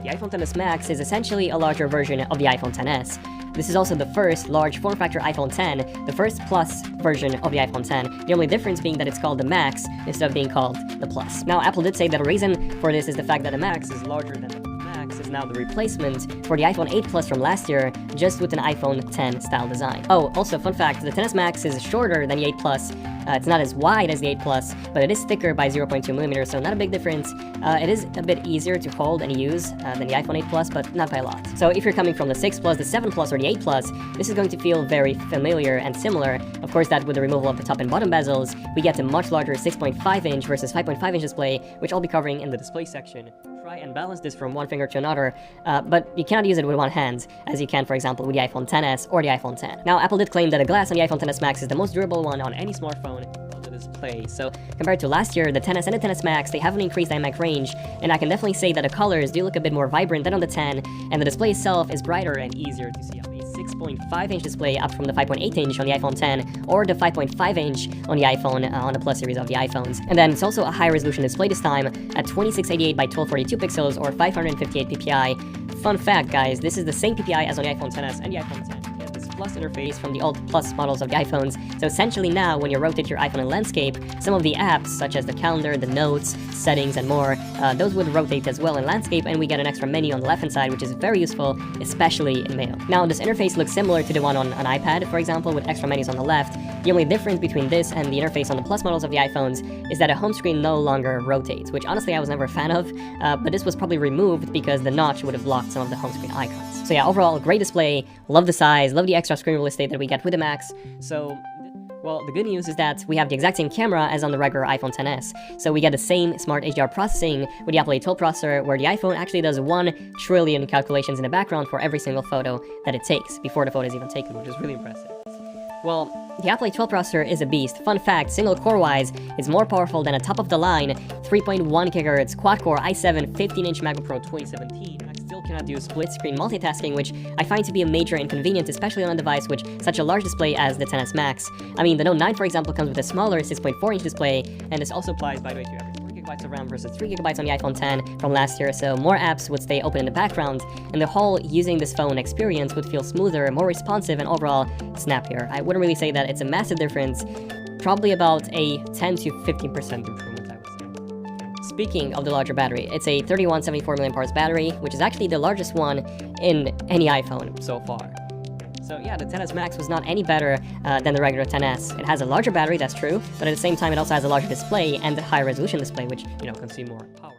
The iPhone XS Max is essentially a larger version of the iPhone XS. This is also the first large form factor iPhone X, the first Plus version of the iPhone X, the only difference being that it's called the Max instead of being called the Plus. Now, Apple did say that a reason for this is the fact that the Max is larger than the Max is now the replacement for the iPhone 8 Plus from last year, just with an iPhone X style design. Oh, also, fun fact, the XS Max is shorter than the 8 Plus. It's not as wide as the 8 Plus, but it is thicker by 0.2 millimeters, so not a big difference. It is a bit easier to hold and use than the iPhone 8 Plus, but not by a lot. So if you're coming from the 6 Plus, the 7 Plus, or the 8 Plus, this is going to feel very familiar and similar. Of course, that with the removal of the top and bottom bezels, we get a much larger 6.5-inch versus 5.5-inch display, which I'll be covering in the display section. Try and balance this from one finger to another, but you cannot use it with one hand, as you can, for example, with the iPhone XS or the iPhone X. Now, Apple did claim that the glass on the iPhone XS Max is the most durable one on any smartphone on the display. So, compared to last year, the XS and the XS Max, they have an increased dynamic range, and I can definitely say that the colors do look a bit more vibrant than on the X, and the display itself is brighter and easier to see. 6.5-inch display up from the 5.8-inch on the iPhone X or the 5.5-inch on the iPhone on the Plus series of the iPhones. And then it's also a high-resolution display this time at 2688 by 1242 pixels or 558 ppi. Fun fact, guys, this is the same ppi as on the iPhone XS and the iPhone X. Plus interface from the old Plus models of the iPhones. So essentially now, when you rotate your iPhone in landscape, some of the apps, such as the calendar, the notes, settings, and more, those would rotate as well in landscape, and we get an extra menu on the left-hand side, which is very useful, especially in Mail. Now, this interface looks similar to the one on an iPad, for example, with extra menus on the left. The only difference between this and the interface on the Plus models of the iPhones is that a home screen no longer rotates, which honestly I was never a fan of, but this was probably removed because the notch would have blocked some of the home screen icons. So yeah, overall, great display, love the size, love the extra screen real estate that we get with the Max. So, well, the good news is that we have the exact same camera as on the regular iPhone XS. So we get the same smart HDR processing with the Apple A12 processor, where the iPhone actually does 1 trillion calculations in the background for every single photo that it takes, before the photo is even taken, which is really impressive. Well, the Apple A12 processor is a beast. Fun fact, single core-wise, it's more powerful than a top-of-the-line 3.1 GHz quad-core i7 15-inch MacBook Pro 2017. Still cannot do split-screen multitasking, which I find to be a major inconvenience, especially on a device with such a large display as the XS Max. I mean, the Note 9, for example, comes with a smaller 6.4-inch display, and this also applies, by the way, to every 4 GB of RAM versus 3 GB on the iPhone X from last year, so more apps would stay open in the background, and the whole using this phone experience would feel smoother, more responsive, and overall snappier. I wouldn't really say that it's a massive difference, probably about a 10 to 15% improvement. Speaking of the larger battery, it's a 3174 mAh battery, which is actually the largest one in any iPhone so far. So yeah, the XS Max was not any better than the regular XS. It has a larger battery, that's true, but at the same time it also has a larger display and a higher resolution display, which, you know, consume more power.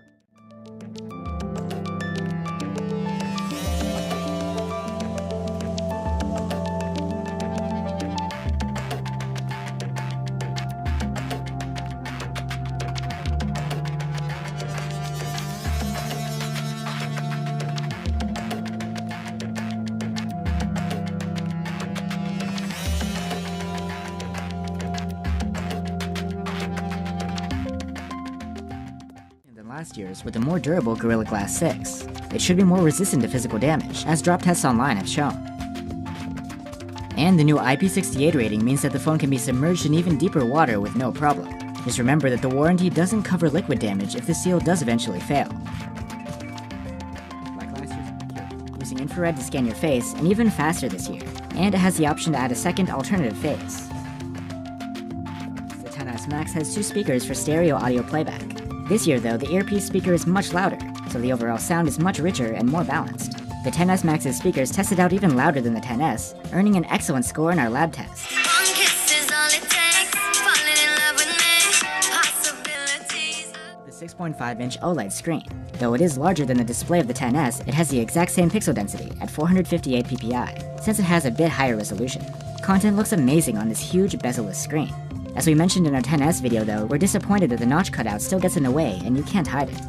Last year's with a more durable Gorilla Glass 6. It should be more resistant to physical damage, as drop tests online have shown. And the new IP68 rating means that the phone can be submerged in even deeper water with no problem. Just remember that the warranty doesn't cover liquid damage if the seal does eventually fail. Like last year's, using infrared to scan your face, and even faster this year. And it has the option to add a second alternative face. The XS Max has 2 speakers for stereo audio playback. This year, though, the earpiece speaker is much louder, so the overall sound is much richer and more balanced. The XS Max's speakers tested out even louder than the XS, earning an excellent score in our lab tests. The 6.5-inch OLED screen. Though it is larger than the display of the XS, it has the exact same pixel density at 458 ppi, since it has a bit higher resolution. Content looks amazing on this huge bezel-less screen. As we mentioned in our XS video though, we're disappointed that the notch cutout still gets in the way and you can't hide it.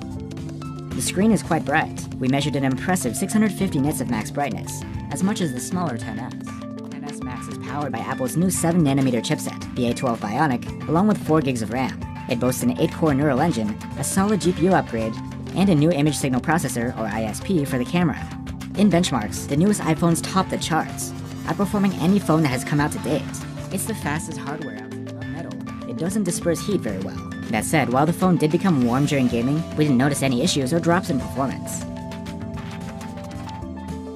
The screen is quite bright. We measured an impressive 650 nits of max brightness, as much as the smaller XS. XS Max is powered by Apple's new 7nm chipset, the A12 Bionic, along with 4 gigs of RAM. It boasts an 8-core neural engine, a solid GPU upgrade, and a new image signal processor, or ISP, for the camera. In benchmarks, the newest iPhones top the charts, outperforming any phone that has come out to date. It's the fastest hardware out there of metal. It doesn't disperse heat very well, That said, while the phone did become warm during gaming, we didn't notice any issues or drops in performance.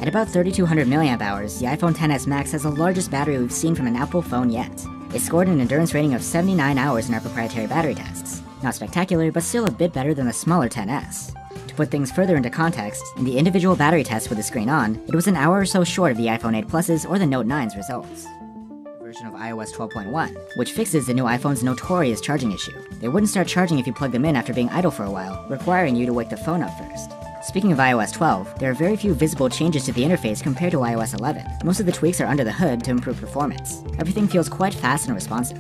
At about 3200 mAh, the iPhone XS Max has the largest battery we've seen from an Apple phone yet. It scored an endurance rating of 79 hours in our proprietary battery tests. Not spectacular, but still a bit better than the smaller XS. To put things further into context, in the individual battery tests with the screen on, it was an hour or so short of the iPhone 8 Plus's or the Note 9's results. Version of iOS 12.1, which fixes the new iPhone's notorious charging issue. They wouldn't start charging if you plug them in after being idle for a while, requiring you to wake the phone up first. Speaking of iOS 12, there are very few visible changes to the interface compared to iOS 11. Most of the tweaks are under the hood to improve performance. Everything feels quite fast and responsive.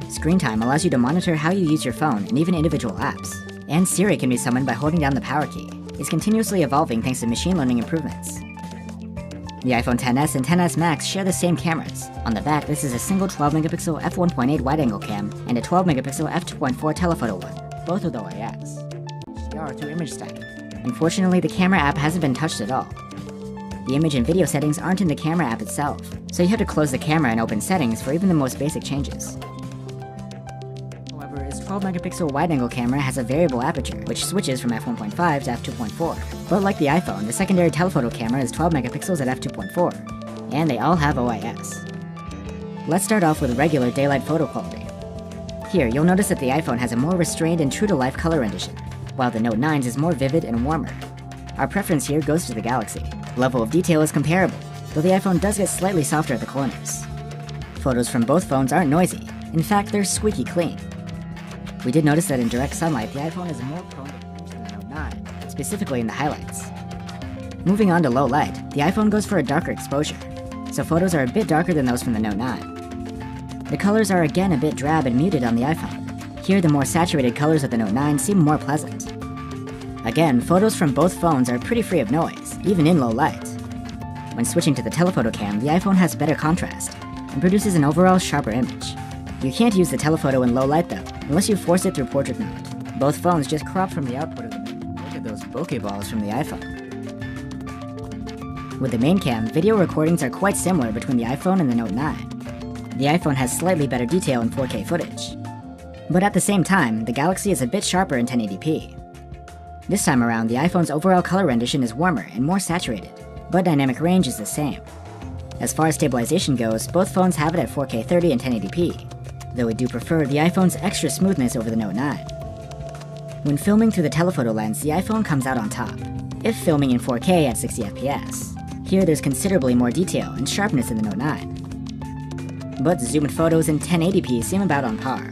Screen time allows you to monitor how you use your phone and even individual apps. And Siri can be summoned by holding down the power key. It's continuously evolving thanks to machine learning improvements. The iPhone XS and XS Max share the same cameras. On the back, this is a single 12-megapixel f1.8 wide-angle cam and a 12-megapixel f2.4 telephoto one, both with OIS. HDR through image stacking. Unfortunately, the camera app hasn't been touched at all. The image and video settings aren't in the camera app itself, so you have to close the camera and open settings for even the most basic changes. However, its 12-megapixel wide-angle camera has a variable aperture, which switches from f1.5 to f2.4. But like the iPhone, the secondary telephoto camera is 12 megapixels at f2.4, and they all have OIS. Let's start off with regular daylight photo quality. Here, you'll notice that the iPhone has a more restrained and true-to-life color rendition, while the Note 9's is more vivid and warmer. Our preference here goes to the Galaxy. Level of detail is comparable, though the iPhone does get slightly softer at the corners. Photos from both phones aren't noisy. In fact, they're squeaky clean. We did notice that in direct sunlight, the iPhone is more prone to pinch than the Note 9, specifically in the highlights. Moving on to low light, the iPhone goes for a darker exposure, so photos are a bit darker than those from the Note 9. The colors are again a bit drab and muted on the iPhone. Here, the more saturated colors of the Note 9 seem more pleasant. Again, photos from both phones are pretty free of noise, even in low light. When switching to the telephoto cam, the iPhone has better contrast, and produces an overall sharper image. You can't use the telephoto in low light though, unless you force it through portrait mode. Both phones just crop from the output of the main. Look at those bokeh balls from the iPhone. With the main cam, video recordings are quite similar between the iPhone and the Note 9. The iPhone has slightly better detail in 4K footage. But at the same time, the Galaxy is a bit sharper in 1080p. This time around, the iPhone's overall color rendition is warmer and more saturated, but dynamic range is the same. As far as stabilization goes, both phones have it at 4K 30 and 1080p, though we do prefer the iPhone's extra smoothness over the Note 9. When filming through the telephoto lens, the iPhone comes out on top, if filming in 4K at 60fps. Here there's considerably more detail and sharpness in the Note 9. But zoomed photos in 1080p seem about on par.